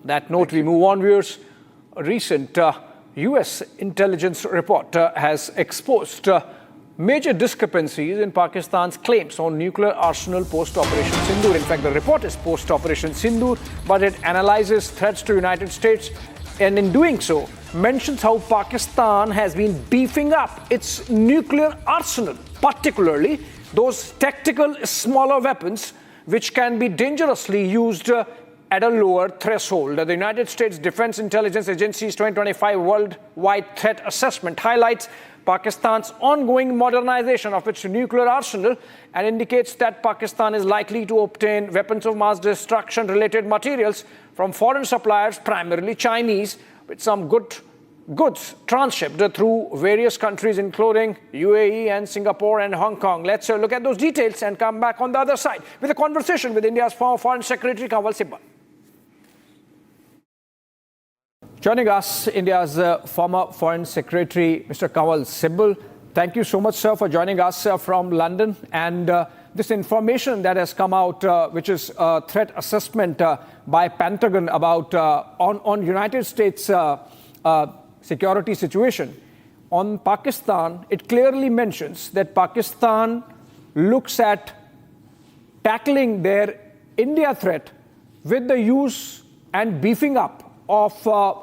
that note, we move on, viewers. A recent US intelligence report has exposed major discrepancies in Pakistan's claims on nuclear arsenal post-Operation Sindoor. In fact, the report is post-Operation Sindoor, but it analyzes threats to United States, and in doing so, mentions how Pakistan has been beefing up its nuclear arsenal, particularly those tactical smaller weapons which can be dangerously used at a lower threshold. The United States Defense Intelligence Agency's 2025 Worldwide Threat Assessment highlights Pakistan's ongoing modernization of its nuclear arsenal and indicates that Pakistan is likely to obtain weapons of mass destruction related materials from foreign suppliers, primarily Chinese, with some goods transshipped through various countries, including UAE and Singapore and Hong Kong. Let's look at those details and come back on the other side with a conversation with India's former Foreign Secretary, Kanwal Sibal. Joining us, India's former Foreign Secretary, Mr. Kanwal Sibal. Thank you so much, sir, for joining us from London. And this information that has come out, which is a threat assessment by Pentagon about on United States security situation. On Pakistan, it clearly mentions that Pakistan looks at tackling their India threat with the use and beefing up of,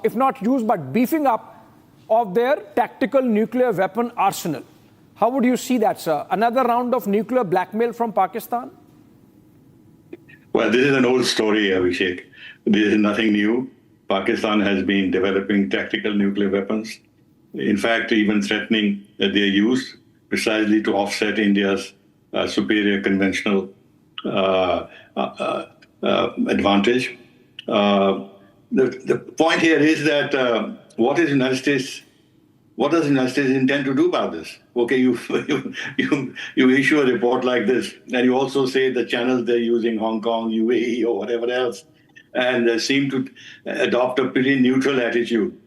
if not use, but beefing up of their tactical nuclear weapon arsenal. How would you see that, sir? Another round of nuclear blackmail from Pakistan? Well, this is an old story, Abhishek. This is nothing new. Pakistan has been developing tactical nuclear weapons. In fact, even threatening their use precisely to offset India's superior conventional advantage. The point here is that what does the United States intend to do about this? Okay, you issue a report like this, and you also say the channels they're using, Hong Kong, UAE, or whatever else, and they seem to adopt a pretty neutral attitude,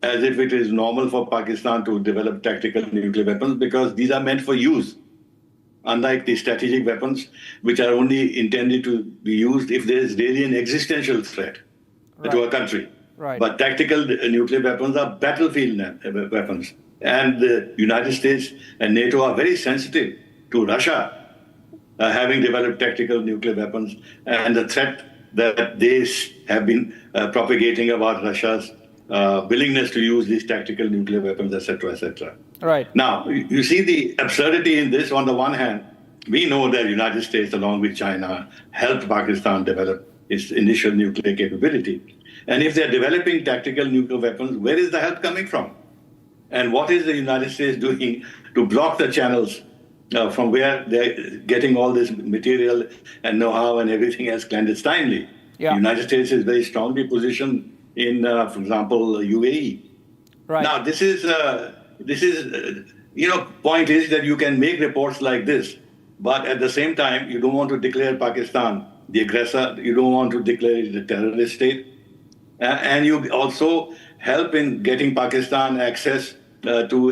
as if it is normal for Pakistan to develop tactical nuclear weapons, because these are meant for use, unlike the strategic weapons, which are only intended to be used if there is really an existential threat to a country. Right. But tactical nuclear weapons are battlefield weapons. And the United States and NATO are very sensitive to Russia having developed tactical nuclear weapons and the threat that they have been propagating about Russia's willingness to use these tactical nuclear weapons, etc., etc. Right. Now, you see the absurdity in this. On the one hand, we know that the United States, along with China, helped Pakistan develop its initial nuclear capability. And if they're developing tactical nuclear weapons, where is the help coming from? And what is the United States doing to block the channels from where they're getting all this material and know-how and everything else clandestinely? Yeah. The United States is very strongly positioned in, for example, UAE. Right. Now, point is that you can make reports like this, but at the same time, you don't want to declare Pakistan the aggressor, you don't want to declare it a terrorist state, and you also help in getting Pakistan access to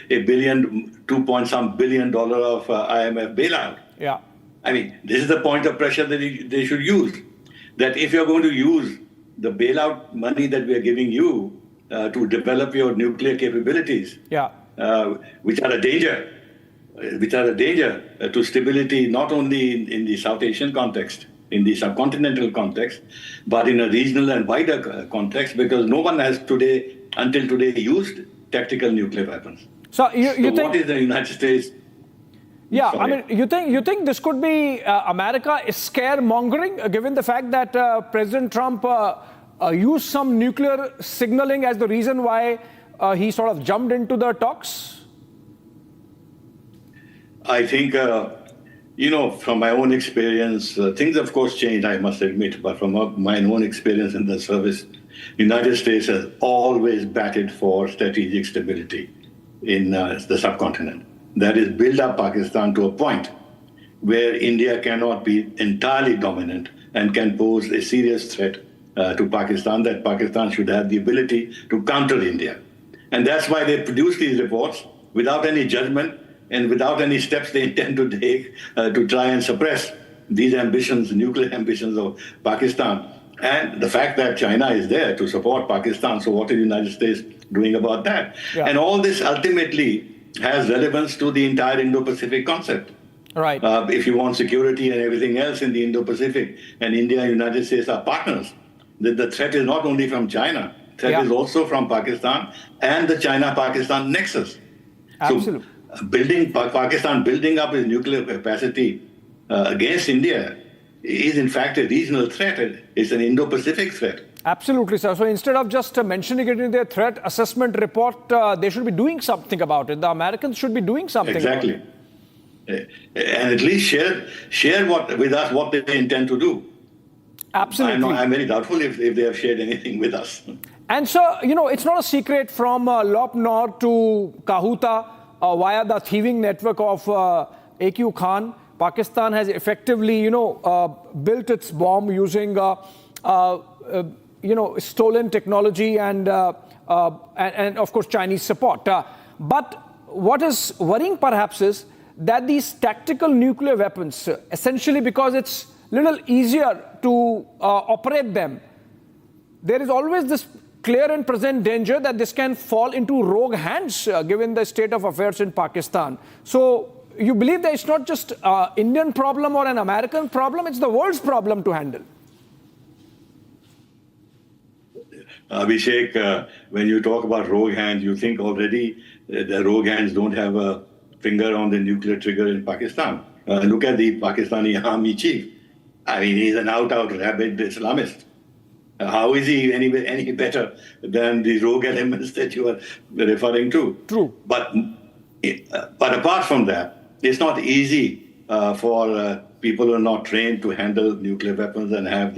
a billion, $2 billion of IMF bailout. Yeah. I mean, this is the point of pressure that they should use. That if you're going to use the bailout money that we are giving you to develop your nuclear capabilities, Yeah. Which are a danger to stability, not only in the South Asian context, in the subcontinental context, but in a regional and wider context, because no one has until today used tactical nuclear weapons. So you think what is the United States? Yeah, Sorry. I mean, you think this could be America is scaremongering, given the fact that President Trump used some nuclear signaling as the reason why he sort of jumped into the talks? I think, from my own experience, things of course change, I must admit, but from my own experience in the service, the United States has always batted for strategic stability in the subcontinent. That is, build up Pakistan to a point where India cannot be entirely dominant and can pose a serious threat to Pakistan, that Pakistan should have the ability to counter India. And that's why they produce these reports without any judgment and without any steps they intend to take to try and suppress these ambitions, nuclear ambitions of Pakistan. And the fact that China is there to support Pakistan, so what is the United States doing about that? Yeah. And all this ultimately has relevance to the entire Indo-Pacific concept. Right. If you want security and everything else in the Indo-Pacific, and India and United States are partners, the threat is not only from China, threat is also from Pakistan and the China-Pakistan nexus. Absolutely. So Pakistan building up its nuclear capacity against India is in fact a regional threat. It's an Indo-Pacific threat. Absolutely, sir. So instead of just mentioning it in their threat assessment report, they should be doing something about it. The Americans should be doing something exactly. about it. And at least share with us what they intend to do. Absolutely. I'm very doubtful if they have shared anything with us. And so, it's not a secret from Lop Nor to Kahuta via the thieving network of AQ Khan. Pakistan has effectively, built its bomb using, stolen technology and of course, Chinese support. But what is worrying perhaps is that these tactical nuclear weapons, essentially because it's a little easier to operate them, there is always this clear and present danger that this can fall into rogue hands given the state of affairs in Pakistan. So you believe that it's not just an Indian problem or an American problem, it's the world's problem to handle? Abhishek, when you talk about rogue hands, you think already the rogue hands don't have a finger on the nuclear trigger in Pakistan. Look at the Pakistani army chief. I mean, he's an out-out rabid Islamist. How is he any better than the rogue elements that you are referring to? True. But apart from that, it's not easy for people who are not trained to handle nuclear weapons and have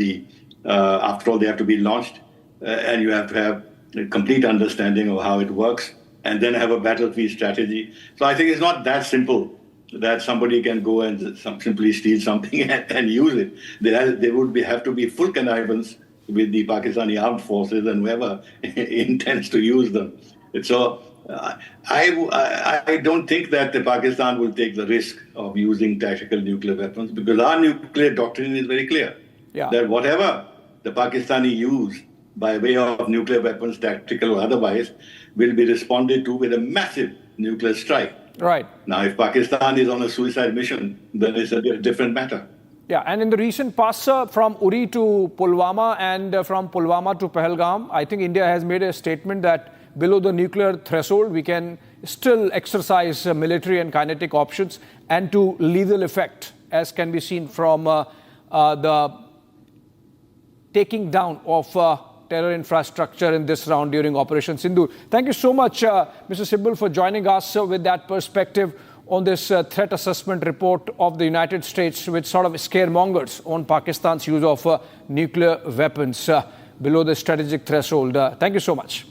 after all, they have to be launched, and you have to have a complete understanding of how it works, and then have a battlefield strategy. So I think it's not that simple that somebody can go and simply steal something and use it. There would have to be full connivance with the Pakistani armed forces and whoever intends to use them. So I don't think that Pakistan will take the risk of using tactical nuclear weapons, because our nuclear doctrine is very clear. That whatever the Pakistani use by way of nuclear weapons, tactical or otherwise, will be responded to with a massive nuclear strike. Right. Now, if Pakistan is on a suicide mission, then it's a different matter. Yeah, and in the recent past, from Uri to Pulwama and from Pulwama to Pahalgam, I think India has made a statement that below the nuclear threshold, we can still exercise military and kinetic options and to lethal effect, as can be seen from the taking down of terror infrastructure in this round during Operation Sindoor. Thank you so much, Mr. Sibal, for joining us with that perspective on this threat assessment report of the United States, which sort of scaremongers on Pakistan's use of nuclear weapons below the strategic threshold. Thank you so much.